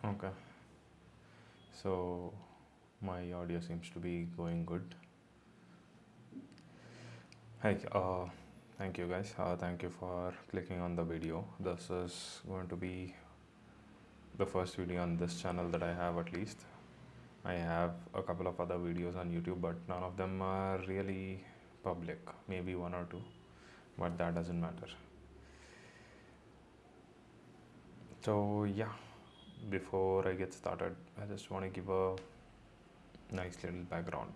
Okay, so my audio seems to be going good. Hi, thank you guys. Thank you for clicking on the video. This is going to be the first video on this channel that I have, at least. I have a couple of other videos on YouTube, but none of them are really public. Maybe one or two, but that doesn't matter. So, yeah, before I get started, I just want to give a nice little background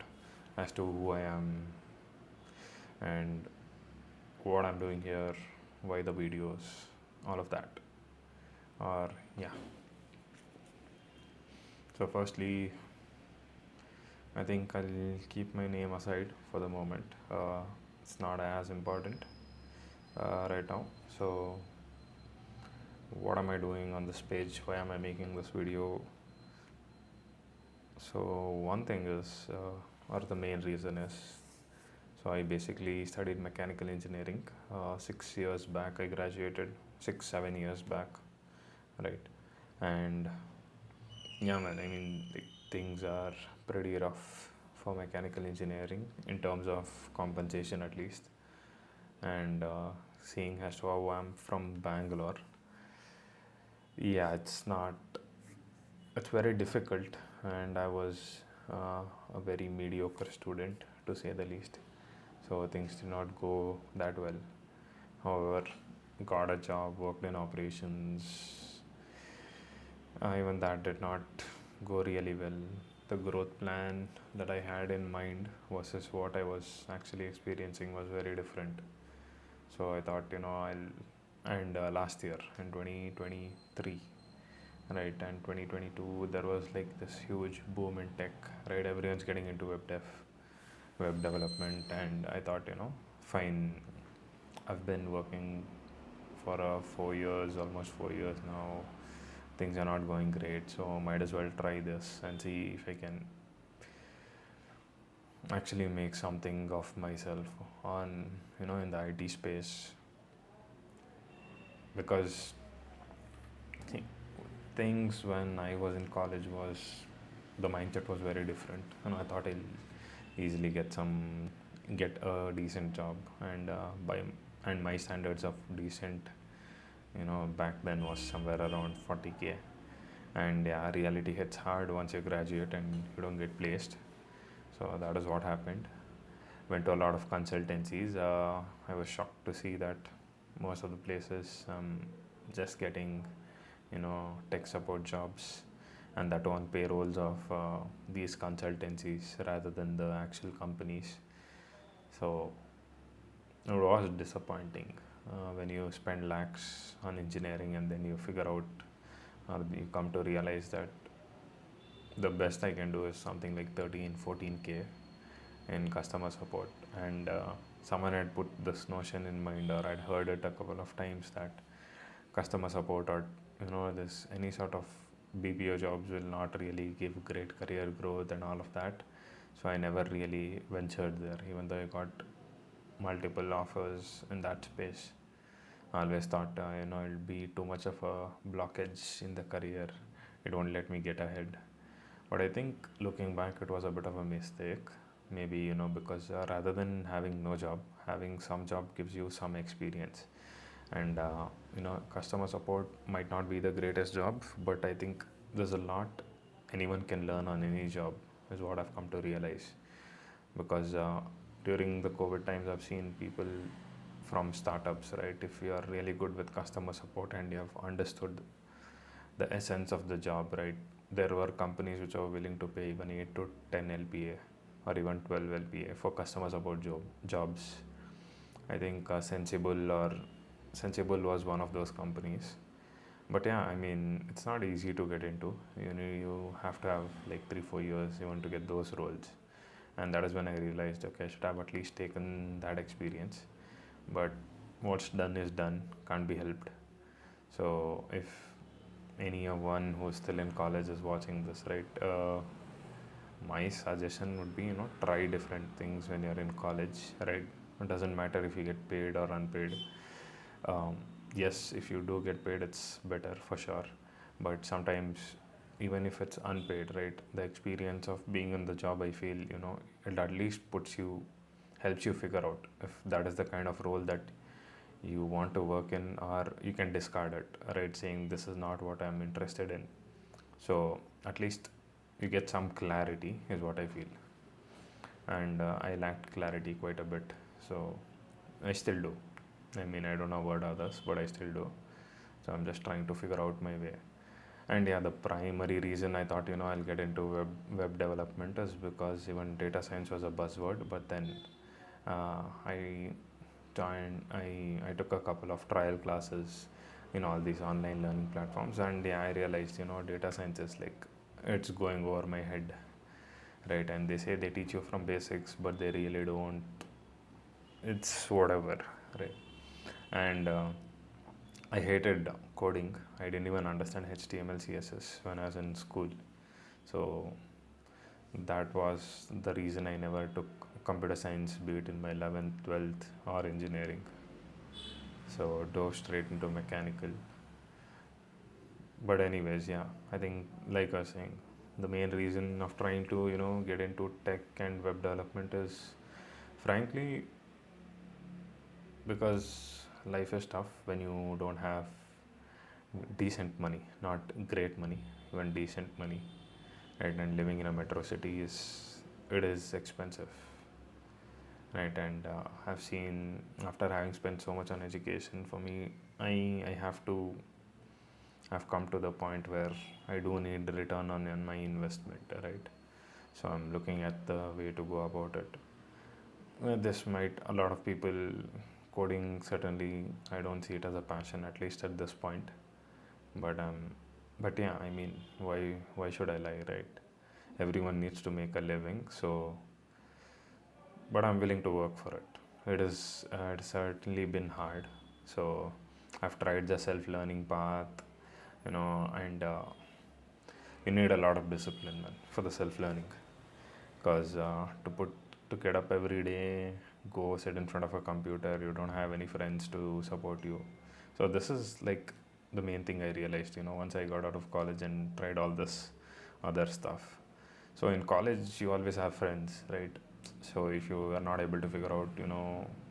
as to who I am and what I'm doing here, why the videos, all of that. Or, yeah. So, firstly, I think I'll keep my name aside for the moment. It's not as important right now. So, what am I doing on this page? Why am I making this video? So, one thing is, or the main reason is, so I basically studied mechanical engineering. 6 years back, I graduated. 6, 7 years back, right? And yeah, man, I mean, like, things are pretty rough for mechanical engineering in terms of compensation, at least. And seeing as to how I'm from Bangalore, yeah, it's very difficult. And I was a very mediocre student, to say the least. So things did not go that well. However, got a job, worked in operations. Even that did not go really well. The growth plan that I had in mind versus what I was actually experiencing was very different. So I thought, and last year in 2023, right, and 2022, there was like this huge boom in tech, right? Everyone's getting into web development, and I thought, fine, I've been working for 4 years, almost 4 years now. Things are not going great, so might as well try this and see if I can actually make something of myself on, in the IT space. Because things when I was in college was, the mindset was very different, and I thought I'll easily get a decent job, and my standards of decent, back then was somewhere around 40K. And yeah, reality hits hard once you graduate and you don't get placed. So that is what happened. Went to a lot of consultancies. I was shocked to see that most of the places just getting, tech support jobs, and that on payrolls of these consultancies rather than the actual companies. So it was disappointing when you spend lakhs on engineering and then you figure out, or you come to realize that the best I can do is something like 13-14K in customer support. And someone had put this notion in mind, or I'd heard it a couple of times, that customer support, or this any sort of BPO jobs will not really give great career growth and all of that. So I never really ventured there, even though I got multiple offers in that space. I always thought, it'll be too much of a blockage in the career. It won't let me get ahead. But I think looking back, it was a bit of a mistake. Maybe, because rather than having no job, having some job gives you some experience. And, customer support might not be the greatest job, but I think there's a lot anyone can learn on any job, is what I've come to realize. Because during the COVID times, I've seen people from startups, right? If you are really good with customer support and you have understood the essence of the job, right? There were companies which are willing to pay even 8 to 10 LPA or even 12 LPA for customer support jobs. I think Sensible was one of those companies. But yeah, I mean, it's not easy to get into. You have to have like 3-4 years even to get those roles. And that is when I realized, okay, I should have at least taken that experience. But what's done is done, can't be helped. So if anyone who's still in college is watching this, right, my suggestion would be, try different things when you're in college, right? It doesn't matter if you get paid or unpaid. Yes, if you do get paid, it's better for sure. But sometimes even if it's unpaid, right? The experience of being in the job, I feel, it at least helps you figure out if that is the kind of role that you want to work in, or you can discard it, right? Saying this is not what I'm interested in. So at least you get some clarity, is what I feel. And I lacked clarity quite a bit, so I still do. I mean, I don't know about others, but I still do. So I'm just trying to figure out my way. And yeah, the primary reason I thought, I'll get into web development is because even data science was a buzzword. But then I I took a couple of trial classes in all these online learning platforms, and yeah, I realized, data science is like, it's going over my head, right? And they say they teach you from basics, but they really don't. It's whatever, right? And I hated coding. I didn't even understand HTML, CSS when I was in school. So that was the reason I never took computer science, be it in my 11th, 12th, or engineering. So dove straight into mechanical. But anyways, yeah, I think, like I was saying, the main reason of trying to, get into tech and web development is, frankly, because life is tough when you don't have decent money, not great money, even decent money, right? And living in a metro city is expensive, right? And I've seen, after having spent so much on education, for me, I've come to the point where I do need return on my investment, right? So I'm looking at the way to go about it. This might, a lot of people, coding, certainly I don't see it as a passion, at least at this point. But yeah, I mean, why should I lie, right? Everyone needs to make a living, so, but I'm willing to work for it. It's certainly been hard. So I've tried the self-learning path, and you need a lot of discipline, man, for the self-learning, because to get up every day, go sit in front of a computer, you don't have any friends to support you. So this is like the main thing I realized, once I got out of college and tried all this other stuff. So in college, you always have friends, right? So if you are not able to figure out,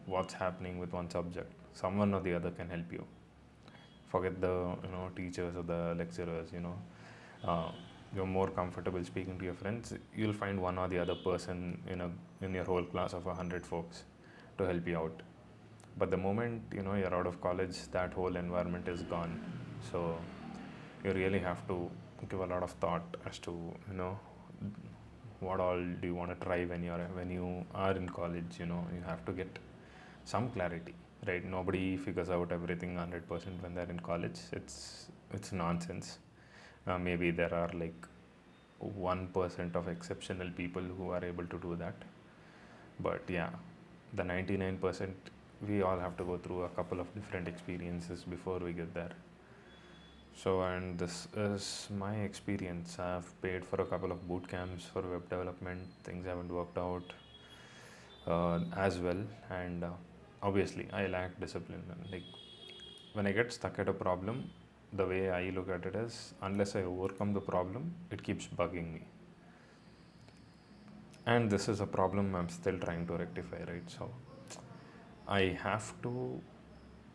what's happening with one subject, someone or the other can help you. Forget the, teachers or the lecturers, you're more comfortable speaking to your friends. You'll find one or the other person in your whole class of 100 folks to help you out. But the moment, you're out of college, that whole environment is gone. So you really have to give a lot of thought as to, what all do you want to try when you are in college. You have to get some clarity, right? Nobody figures out everything 100% when they're in college. It's nonsense. Maybe there are like 1% of exceptional people who are able to do that. But yeah, the 99%, we all have to go through a couple of different experiences before we get there. So, and this is my experience. I've paid for a couple of boot camps for web development. Things haven't worked out as well. And obviously, I lack discipline. Like, when I get stuck at a problem, the way I look at it is, unless I overcome the problem, it keeps bugging me. And this is a problem I'm still trying to rectify, right? So I have to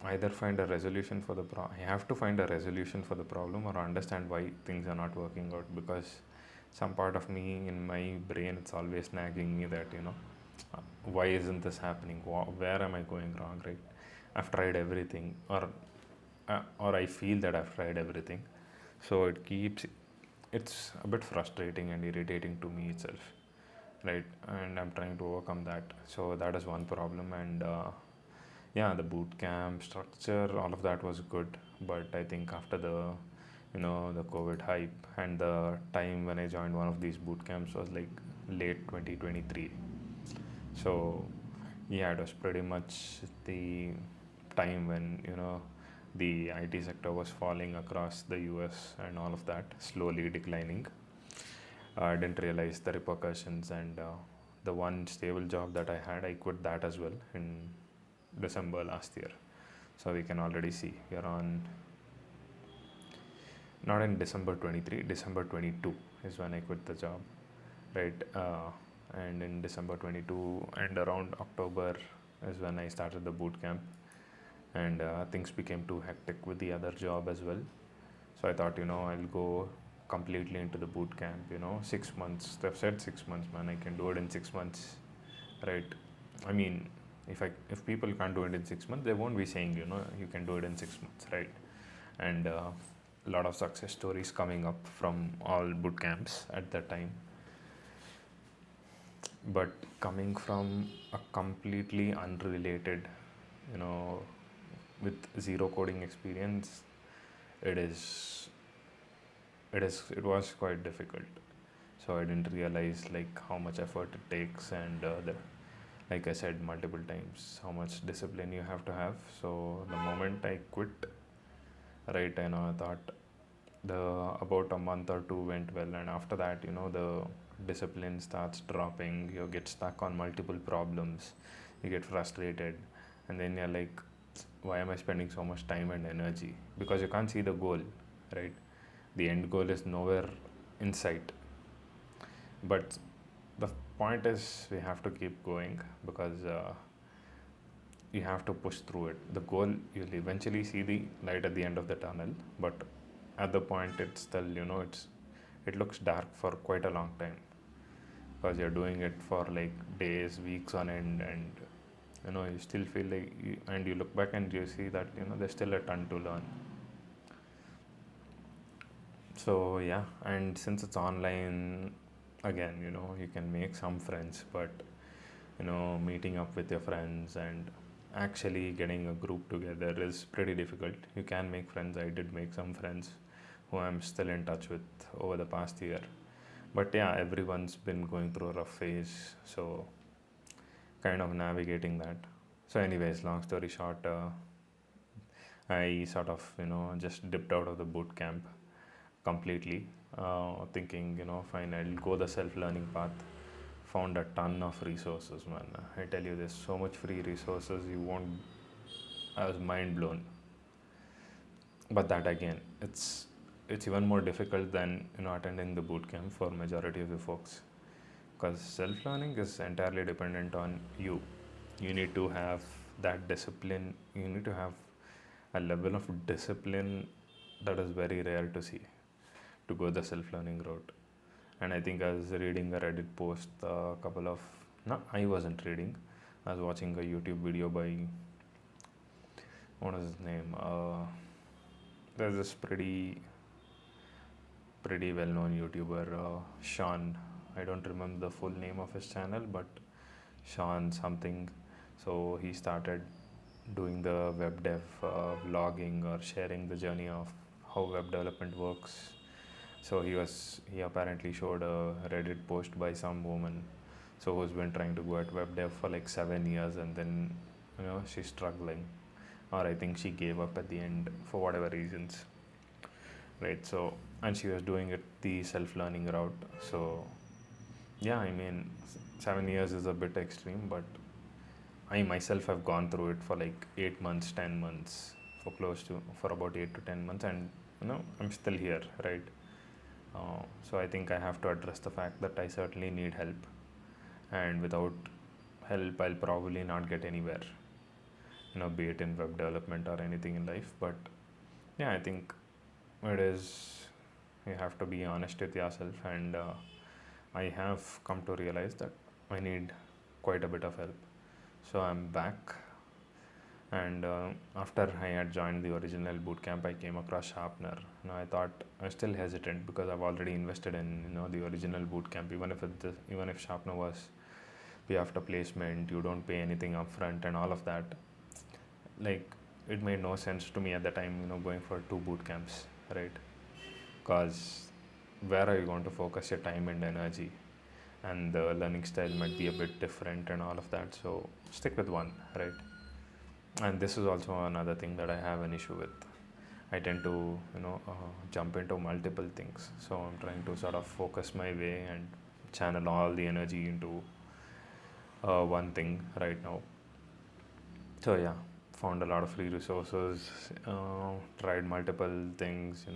either find a resolution for the problem, or understand why things are not working out, because some part of me in my brain, it's always nagging me that, why isn't this happening? Where am I going wrong, right? I've tried everything, or I feel that I've tried everything. So it's a bit frustrating and irritating to me itself, right? And I'm trying to overcome that. So that is one problem. And yeah, the boot camp structure, all of that was good. But I think after the COVID hype, and the time when I joined one of these boot camps was like late 2023. So yeah, it was pretty much the time when the IT sector was falling across the US and all of that, slowly declining. I didn't realize the repercussions, and the one stable job that I had, I quit that as well in December last year. So we can already see we are on not in December 23, December 22 is when I quit the job, right? And in December 22 and around October is when I started the boot camp, and things became too hectic with the other job as well. So I thought, I'll go completely into the boot camp, 6 months. They've said 6 months, man, I can do it in 6 months, right? I mean, if people can't do it in 6 months, they won't be saying, you can do it in 6 months, right? And a lot of success stories coming up from all boot camps at that time. But coming from a completely unrelated, you know, with zero coding experience, it is it was quite difficult. So I didn't realize like how much effort it takes, and like I said multiple times, how much discipline you have to have. So the moment I quit, right, I thought the about a month or two went well, and after that, the discipline starts dropping. You get stuck on multiple problems, you get frustrated, and then you're like, why am I spending so much time and energy? Because you can't see the goal, right? The end goal is nowhere in sight. But the point is, we have to keep going, because you have to push through it. The goal, you'll eventually see the light at the end of the tunnel, but at the point it's still, it looks dark for quite a long time, because you're doing it for like days, weeks on end, and you still feel like and you look back and you see that there's still a ton to learn. So yeah, and since it's online, again, you can make some friends, but meeting up with your friends and actually getting a group together is pretty difficult. You can make friends. I did make some friends who I'm still in touch with over the past year. But yeah, everyone's been going through a rough phase, so kind of navigating that. So anyways, long story short, I sort of just dipped out of the boot camp completely, thinking fine, I'll go the self-learning path. Found a ton of resources, man. I tell you, there's so much free resources, you won't. I was mind blown. But that again, it's even more difficult than attending the boot camp for majority of the folks, because self-learning is entirely dependent on you. You need to have that discipline. You need to have a level of discipline that is very rare to see, to go the self-learning route. And I think I was reading a Reddit post a couple of, no, I wasn't reading, I was watching a YouTube video by, what is his name, there's this pretty well-known YouTuber, Sean. I don't remember the full name of his channel, but Sean something. So he started doing the web dev vlogging, or sharing the journey of how web development works. So he apparently showed a Reddit post by some woman, so who's been trying to go at web dev for like 7 years, and then she's struggling, or I think she gave up at the end for whatever reasons, right? So, and she was doing it the self-learning route. So yeah, I mean, 7 years is a bit extreme, but I myself have gone through it for like 8 months, 10 months, for about 8 to 10 months, and I'm still here, right? So I think I have to address the fact that I certainly need help, and without help I'll probably not get anywhere, be it in web development or anything in life. But yeah, I think it is, you have to be honest with yourself, and I have come to realize that I need quite a bit of help. So I'm back, and after I had joined the original bootcamp, I came across Sharpener. I thought, I was still hesitant, because I've already invested in the original bootcamp. Even if Sharpener was pay after placement, you don't pay anything upfront and all of that. Like, it made no sense to me at the time, going for 2 bootcamps, right? Because where are you going to focus your time and energy? And the learning style might be a bit different and all of that. So stick with one, right? And this is also another thing that I have an issue with. I tend to jump into multiple things, so I'm trying to sort of focus my way and channel all the energy into one thing right now. So yeah, found a lot of free resources, tried multiple things,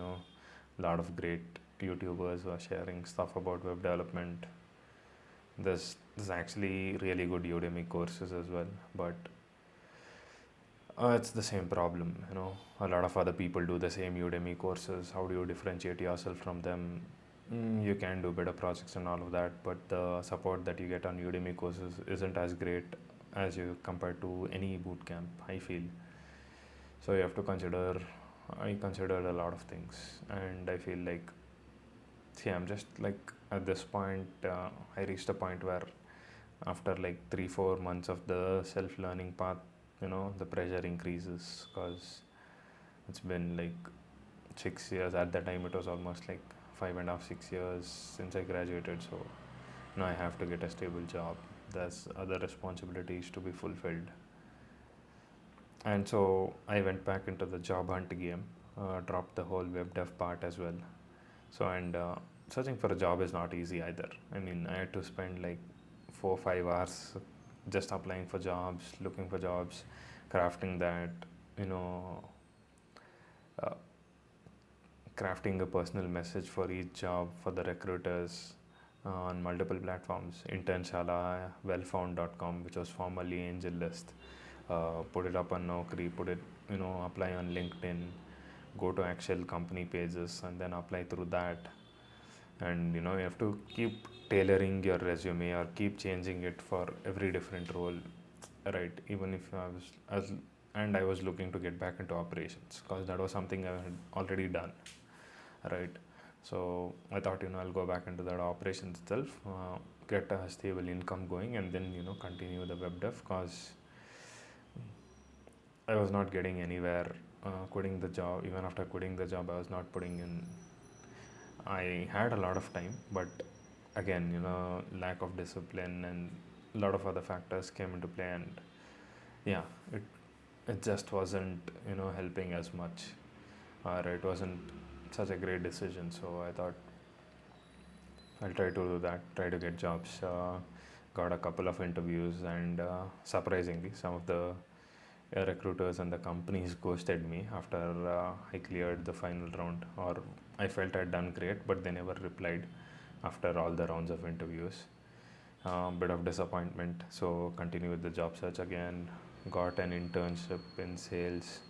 A lot of great YouTubers who are sharing stuff about web development. There's actually really good Udemy courses as well, but it's the same problem. A lot of other people do the same Udemy courses. How do you differentiate yourself from them? You can do better projects and all of that, but the support that you get on Udemy courses isn't as great as you compared to any boot camp, I feel. So you have to I consider a lot of things, and I feel like, see, I'm just like at this point, I reached a point where after like 3-4 months of the self-learning path, the pressure increases because it's been like 6 years. At that time, it was almost like 5.5-6 years since I graduated. So now I have to get a stable job. There's other responsibilities to be fulfilled. And so I went back into the job hunt game, dropped the whole web dev part as well. So, and searching for a job is not easy either. I mean, I had to spend like 4-5 hours just applying for jobs, looking for jobs, crafting that, uh, crafting a personal message for each job for the recruiters on multiple platforms. Internshala, wellfound.com, which was formerly AngelList. Put it up on Naukri, apply on LinkedIn, go to actual company pages and then apply through that. And you have to keep tailoring your resume or keep changing it for every different role, right? Even if I was looking to get back into operations because that was something I had already done, right? So I thought, I'll go back into that operations itself, get a stable income going, and then continue the web dev, because I was not getting anywhere. Quitting the job, even after quitting the job, I was not putting in. I had a lot of time, but again, lack of discipline and a lot of other factors came into play, and yeah, it just wasn't helping as much, or it wasn't such a great decision. So I thought I'll try to do that, try to get jobs. Got a couple of interviews, and surprisingly, some of the recruiters and the companies ghosted me after I cleared the final round, or I felt I'd done great, but they never replied after all the rounds of interviews. Bit of disappointment. So continue with the job search again. Got an internship in sales.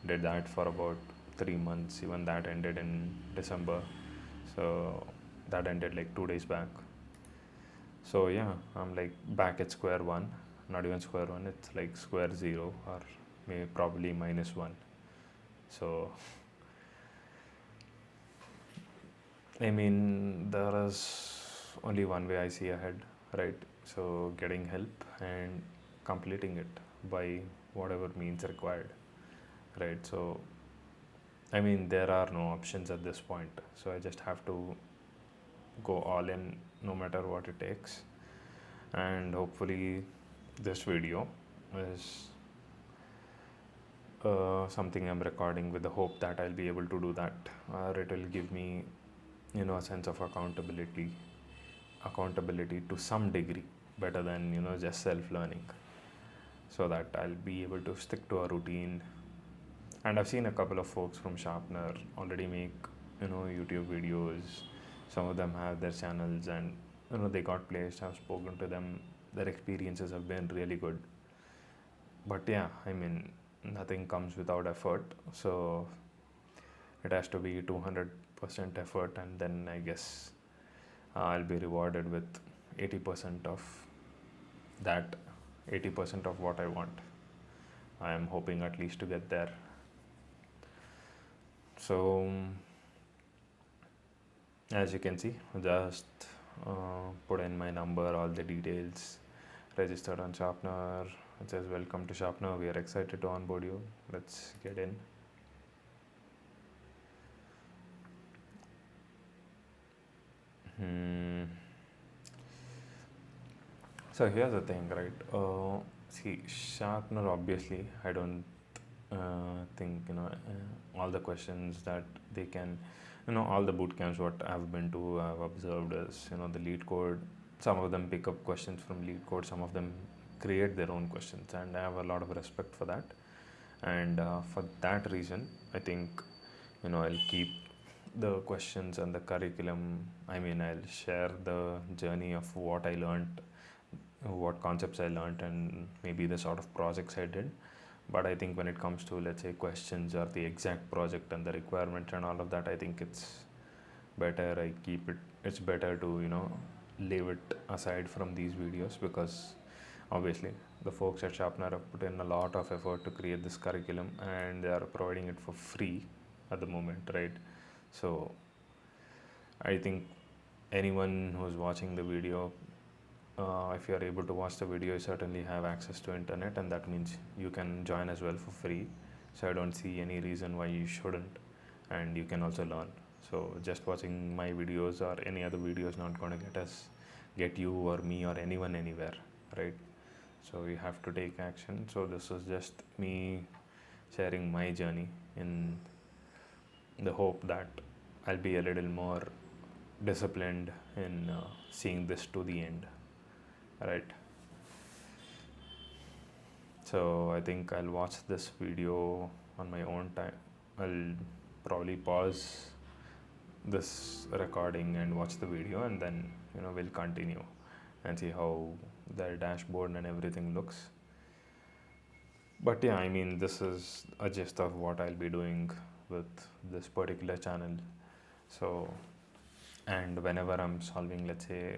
Did that for about 3 months. Even that ended in December. So that ended like 2 days back. So yeah, I'm like back at square one. Not even square one, it's like square zero, or maybe probably -1. So I mean, there is only one way I see ahead, right? So getting help and completing it by whatever means required, right? So I mean, there are no options at this point. So I just have to go all in no matter what it takes. And hopefully this video is something I'm recording with the hope that I'll be able to do that, or it will give me a sense of accountability to some degree, better than just self-learning, so that I'll be able to stick to a routine. And I've seen a couple of folks from Sharpener already make YouTube videos. Some of them have their channels, and they got placed. I've spoken to them. Their experiences have been really good. But yeah, I mean, nothing comes without effort. So it has to be 200% effort, and then I guess I'll be rewarded with 80% of that, 80% of what I want. I am hoping at least to get there. So as you can see, just put in my number, all the details, registered on Sharpener. It says welcome to Sharpener, we are excited to onboard you. Let's get in. So here's the thing, right? See, Sharpener, obviously, I don't think all the questions that they can, all the boot camps what I've been to, I've observed is the LeetCode. Some of them pick up questions from LeetCode, some of them create their own questions, and I have a lot of respect for that. And for that reason, I think I'll keep the questions and the curriculum. I mean, I'll share the journey of what I learned, what concepts I learned, and maybe the sort of projects I did. But I think when it comes to, let's say, questions or the exact project and the requirement and all of that, I think it's better I keep it. It's better to, leave it aside from these videos, because obviously the folks at Sharpener have put in a lot of effort to create this curriculum, and they are providing it for free at the moment, right? So I think anyone who's watching the video, if you are able to watch the video, you certainly have access to internet, and that means you can join as well for free. So I don't see any reason why you shouldn't, and you can also learn. So just watching my videos or any other video is not going to get you or me or anyone anywhere, right? So you have to take action. So this is just me sharing my journey in the hope that I'll be a little more disciplined in seeing this to the end, right? So I think I'll watch this video on my own time. I'll probably pause this recording and watch the video, and then we'll continue and see how the dashboard and everything looks. But yeah, I mean, this is a gist of what I'll be doing with this particular channel. So, and whenever I'm solving, let's say,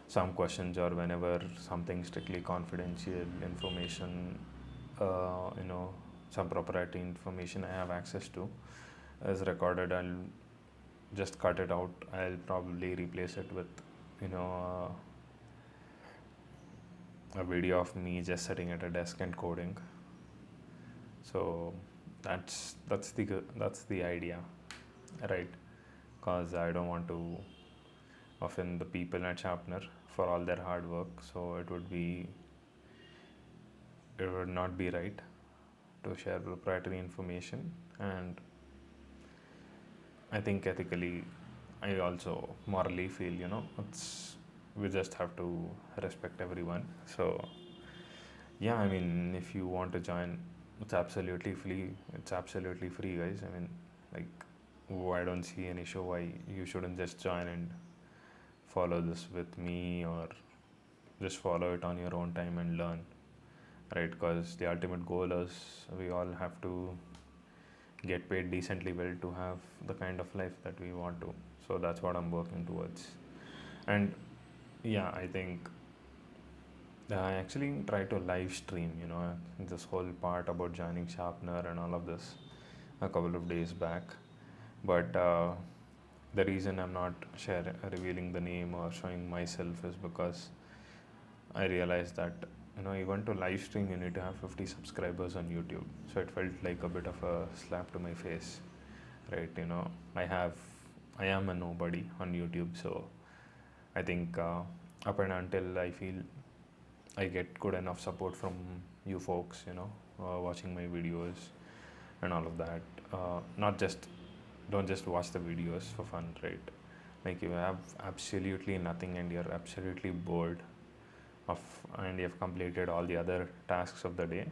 some questions, or whenever something strictly confidential information, some proprietary information I have access to is recorded, I'll just cut it out. I'll probably replace it with a video of me just sitting at a desk and coding. So that's the idea, right? Because I don't want to offend the people at Sharpener for all their hard work. So it would not be right to share proprietary information. And I think ethically, I also morally feel, we just have to respect everyone. So yeah, I mean, if you want to join, it's absolutely free. It's absolutely free, guys. I mean, like, I don't see any issue why you shouldn't just join and follow this with me, or just follow it on your own time and learn, right? Because the ultimate goal is we all have to get paid decently well to have the kind of life that we want to. So that's what I'm working towards. And yeah, I think I actually try to live stream, this whole part about joining Sharpener and all of this a couple of days back. But the reason I'm not revealing the name or showing myself is because I realized that even to live stream you need to have 50 subscribers on YouTube. So it felt like a bit of a slap to my face, right? I am a nobody on YouTube. So I think up and until I feel I get good enough support from you folks, watching my videos and all of that, don't just watch the videos for fun, right? Like, you have absolutely nothing and you're absolutely bored and you've completed all the other tasks of the day,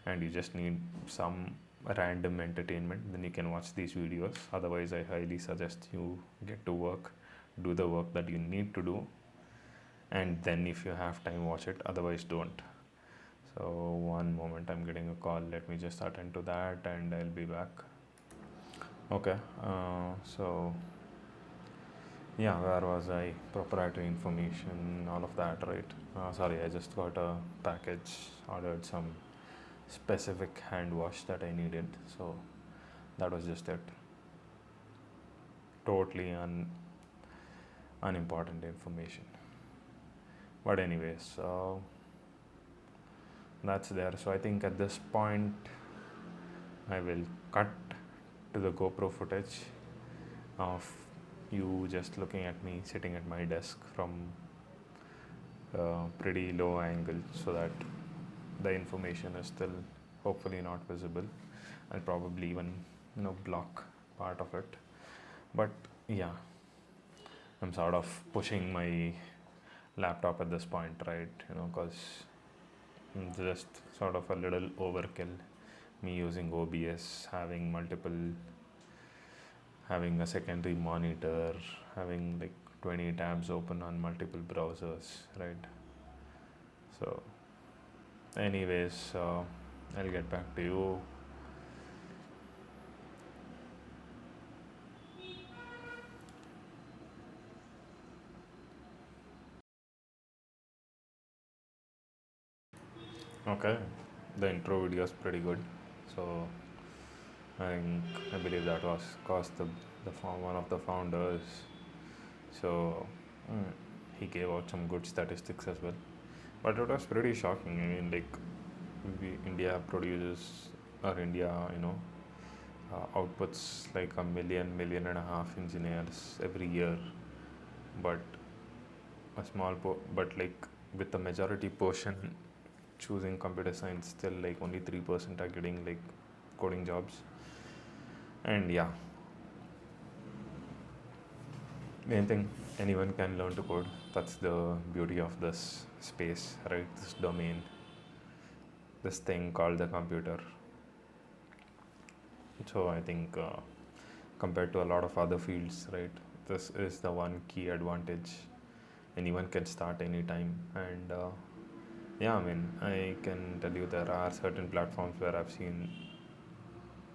and you just need some random entertainment, then you can watch these videos. Otherwise, I highly suggest you get to work, do the work that you need to do, and then if you have time, watch it. Otherwise, don't. So one moment, I'm getting a call. Let me just attend to that and I'll be back. Okay, so yeah, where was I? Proprietary information, all of that, right? Sorry, I just got a package, ordered some specific hand wash that I needed, so that was just it. Totally unimportant information. But anyways, that's there. So I think at this point, I will cut to the GoPro footage of you just looking at me sitting at my desk from a pretty low angle, so that the information is still hopefully not visible. I'll probably even block part of it. But yeah, I'm sort of pushing my laptop at this point, right? Because just sort of a little overkill, me using OBS, having multiple having a secondary monitor, having like 20 tabs open on multiple browsers, right? So, anyways, I'll get back to you. Okay, the intro video is pretty good. So, I think I believe that was caused one of the founders. So, mm, he gave out some good statistics as well. But it was pretty shocking. I mean, like, India produces, or India, outputs like a million and a half engineers every year, but but like with the majority portion choosing computer science, still like only 3% are getting like coding jobs. And yeah, anything, anyone can learn to code. That's the beauty of this space, right? This domain, this thing called the computer. So I think compared to a lot of other fields, right, this is the one key advantage. Anyone can start anytime. And yeah, I mean, I can tell you there are certain platforms where I've seen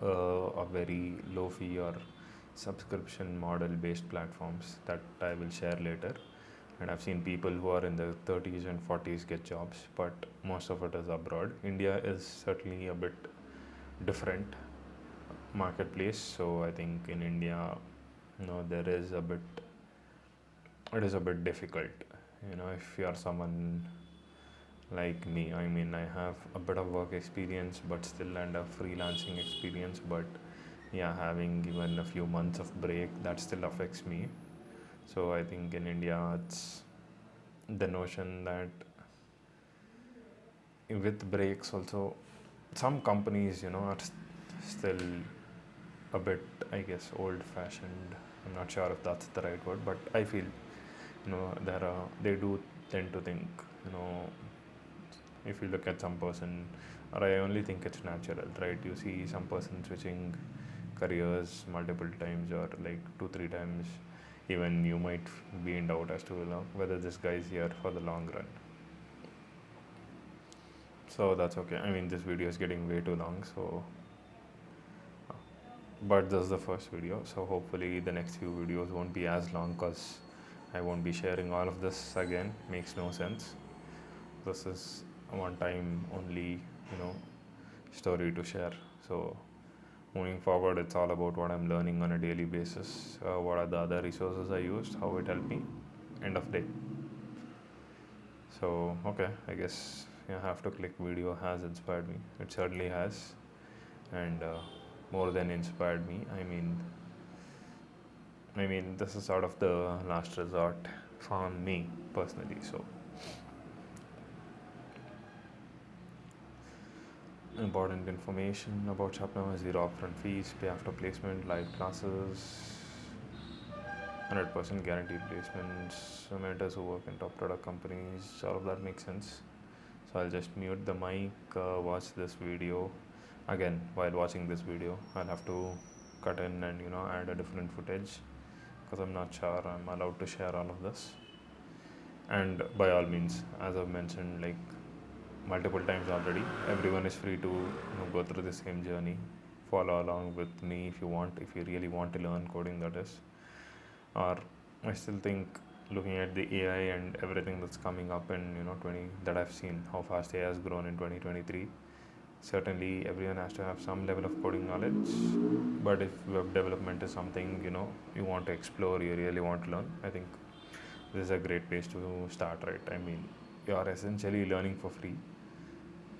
a very low fee or subscription model based platforms that I will share later. And I've seen people who are in the 30s and 40s get jobs, but most of it is abroad. India is certainly a bit different marketplace. So I think in India, there is a bit, it is a bit difficult. If you are someone like me, I mean, I have a bit of work experience, but still and a freelancing experience. But yeah, having given a few months of break, that still affects me. So I think in India, it's the notion that with breaks also, some companies, are still a bit, I guess, old fashioned. I'm not sure if that's the right word, but I feel, they do tend to think, you know, if you look at some person, or I only think it's natural, right? You see some person switching careers multiple times or like 2 3 times, even you might be in doubt as to whether this guy is here for the long run. So that's okay. I mean, this video is getting way too long, so but this is the first video, so hopefully the next few videos won't be as long because I won't be sharing all of this again. Makes no sense. This is a one time only, story to share. So moving forward, it's all about what I'm learning on a daily basis, what are the other resources I used, how it helped me, end of day. So okay, I guess you have to click video has inspired me. It certainly has. And more than inspired me, I mean this is sort of the last resort for me personally. So important information about Chapman: zero upfront fees, pay after placement, live classes, 100% guaranteed placements, mentors who work in top product companies. All of that makes sense. So I'll just mute the mic, watch this video. Again, while watching this video, I'll have to cut in and add a different footage because I'm not sure I'm allowed to share all of this. And by all means, as I've mentioned like multiple times already, everyone is free to go through the same journey. Follow along with me if you want, if you really want to learn coding, that is. Or I still think, looking at the AI and everything that's coming up in 20 that I've seen how fast AI has grown in 2023, certainly everyone has to have some level of coding knowledge. But if web development is something you want to explore, you really want to learn, I think this is a great place to start, right? I mean, you are essentially learning for free,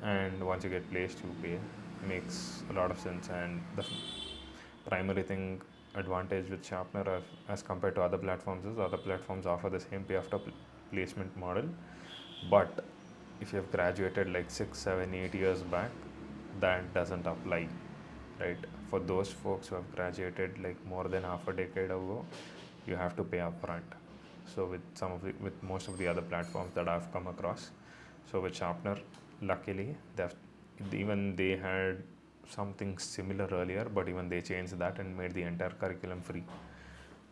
and once you get placed, you pay. Makes a lot of sense. And the primary thing advantage with Sharpener as compared to other platforms is other platforms offer the same pay after placement model, but if you have graduated like 6 7 8 years back, that doesn't apply, right? For those folks who have graduated like more than half a decade ago, you have to pay upfront. So with most of the other platforms that I've come across, so with Sharpener, luckily even they had something similar earlier, but even they changed that and made the entire curriculum free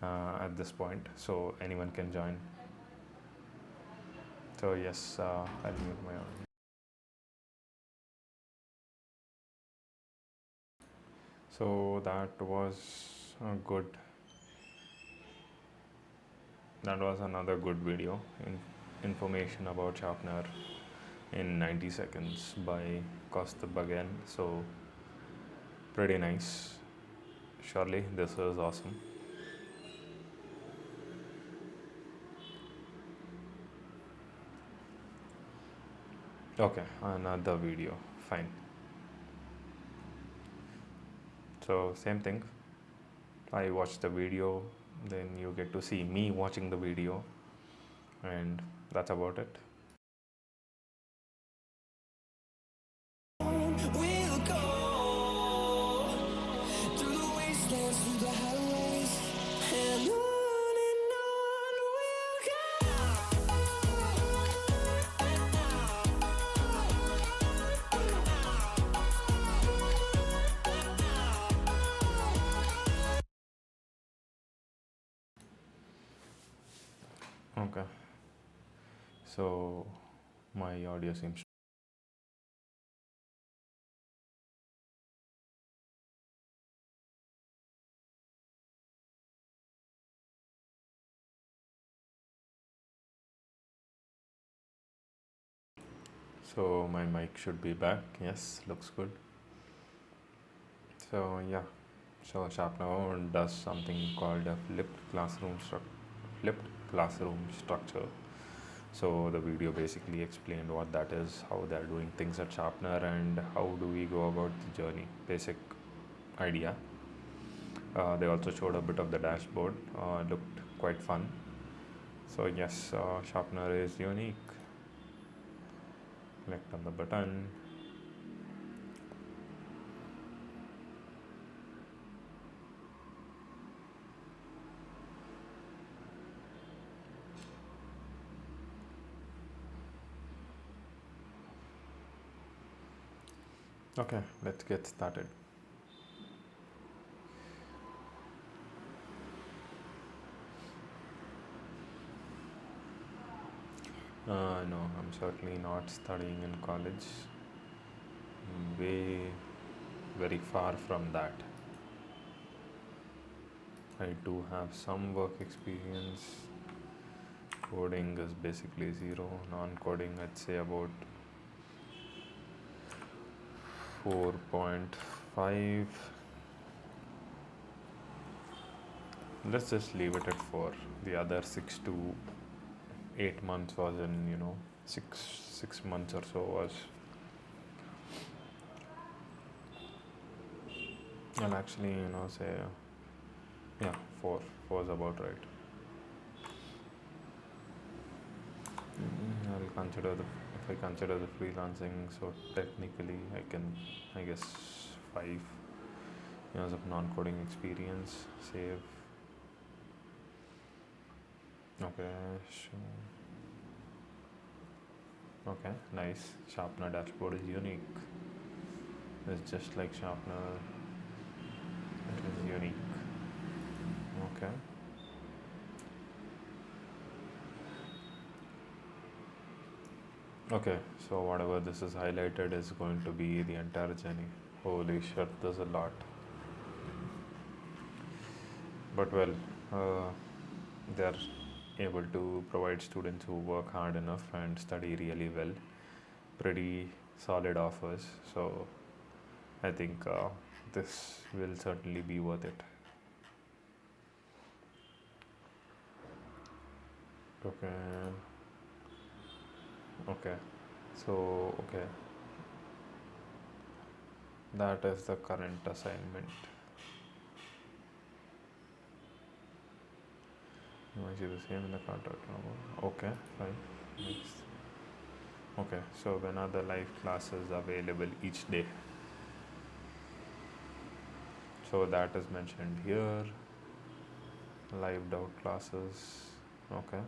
at this point, so anyone can join. So yes, I'll mute my audio. So that was a good. That was another good video. Information about Sharpener in 90 seconds by Kostub again. So pretty nice. Surely this is awesome. Okay, another video. Fine. So same thing. I watched the video, then you get to see me watching the video, and that's about it. We'll go through the wastelands, through the highways, and on we'll Okay. So my audio seems. So my mic should be back. Yes, looks good. So yeah, so Sharpener does something called a flipped classroom structure. So the video basically explained what that is, how they're doing things at Sharpener, and how do we go about the journey. Basic idea. They also showed a bit of the dashboard. Looked quite fun. So yes, Sharpener is unique. Clicked on the button. Okay, let's get started. No, I'm certainly not studying in college. Way very far from that. I do have some work experience. Coding is basically zero. Non-coding, I'd say about 4.5. Let's just leave it at 4. The other 6 to 8 months was in, 6 months or so was. I'll actually, say, yeah, 4. 4 is about right. I'll consider if I consider the freelancing, so technically I guess 5 years of non-coding experience. Save. Okay, sure. Okay, nice. Sharpener dashboard is unique. It's just like Sharpener. It is unique. Okay. Okay, so whatever this is highlighted is going to be the entire journey. Holy shit, there's a lot. But well, they're able to provide students who work hard enough and study really well pretty solid offers. So I think this will certainly be worth it. Okay. Okay. So, okay. That is the current assignment. You might see the same in the contract. Okay, fine. Next. Okay, so when are the live classes available each day? So that is mentioned here. Live doubt classes. Okay.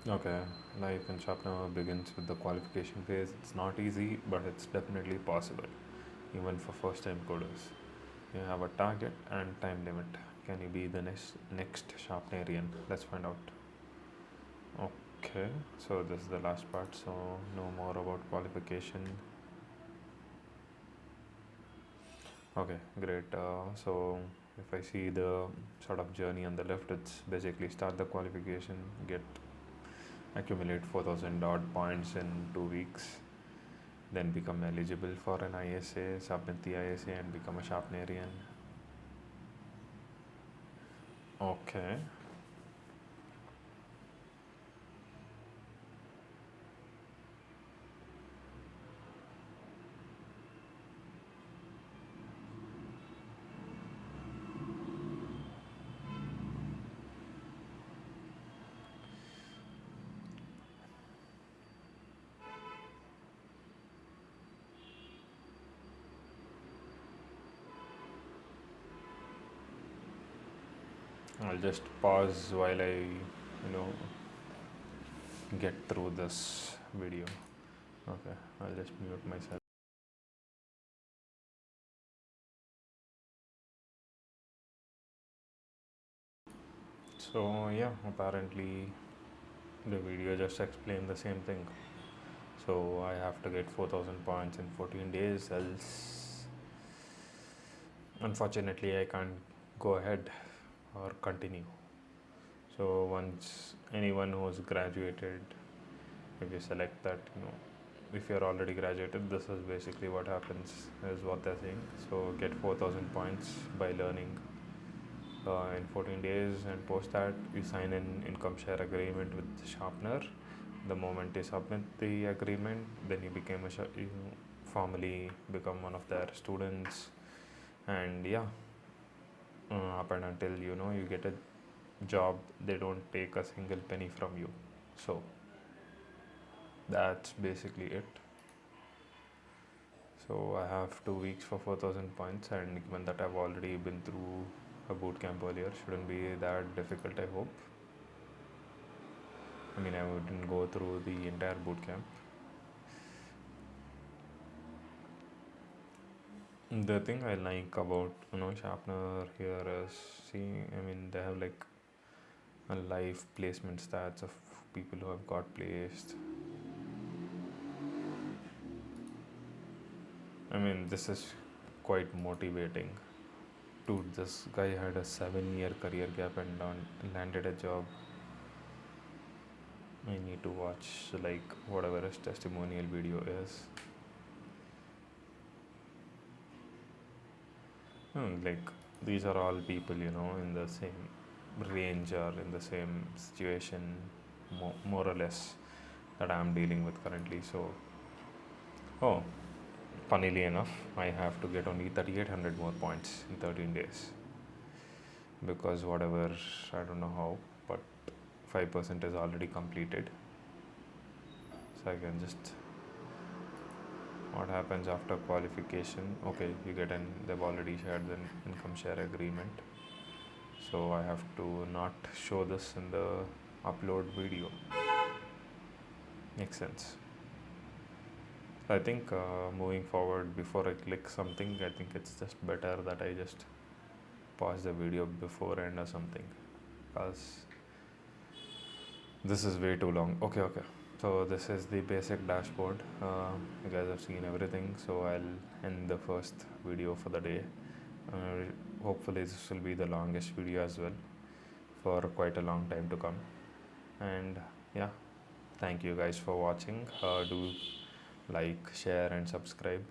Okay, life in Sharpener begins with the qualification phase. It's not easy, but it's definitely possible, even for first time coders. You have a target and time limit. Can you be the next Sharpenerian? Let's find out. Okay, so this is the last part. So, know more about qualification. Okay, great. So, if I see the sort of journey on the left, it's basically start the qualification, get accumulate 4,000 odd points in 2 weeks, then become eligible for an ISA, submit the ISA, and become a Sharpenerian. Okay. I'll just pause while I get through this video. Okay, I'll just mute myself. So, yeah, apparently the video just explained the same thing. So, I have to get 4,000 points in 14 days, else, unfortunately, I can't go ahead or continue. So, once anyone who's graduated, if you select that, if you're already graduated, this is basically what happens, is what they're saying. So, get 4,000 points by learning in 14 days, and post that you sign an income share agreement with the sharpener. The moment you submit the agreement, then you formally become one of their students, and yeah, up and until you get a job, they don't take a single penny from you. So that's basically it. So I have 2 weeks for 4,000 points, and given that I've already been through a boot camp earlier, shouldn't be that difficult, I hope. I mean, I wouldn't go through the entire boot camp. The thing I like about Sharpener here is, they have like a live placement stats of people who have got placed. I mean, this is quite motivating. Dude, this guy had a 7-year career gap and landed a job. I need to watch like whatever his testimonial video is. Like, these are all people in the same range or in the same situation, more or less, that I'm dealing with currently. So, oh, funnily enough, I have to get only 3,800 more points in 13 days, because whatever, I don't know how, but 5% is already completed. So I can just, what happens after qualification? Okay, they've already shared the income share agreement, so I have to not show this in the upload video. Makes sense. I think moving forward, before I click something, I think it's just better that I just pause the video beforehand or something, because this is way too long. Okay. So this is the basic dashboard. You guys have seen everything, so I'll end the first video for the day. Hopefully this will be the longest video as well, for quite a long time to come. And yeah, thank you guys for watching. Do like, share, and subscribe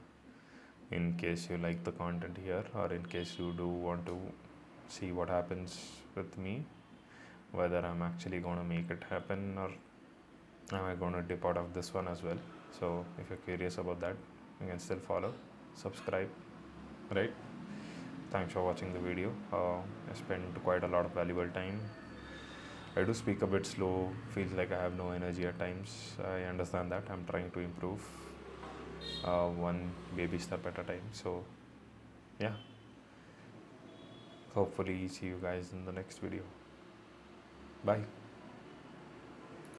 in case you like the content here, or in case you do want to see what happens with me, whether I'm actually going to make it happen, or am I going to dip out of this one as well. So if you're curious about that, you can still follow, subscribe, right? Thanks for watching the video. I spent quite a lot of valuable time. I do speak a bit slow, feels like I have no energy at times. I understand that. I'm trying to improve, one baby step at a time. So yeah, hopefully see you guys in the next video. Bye.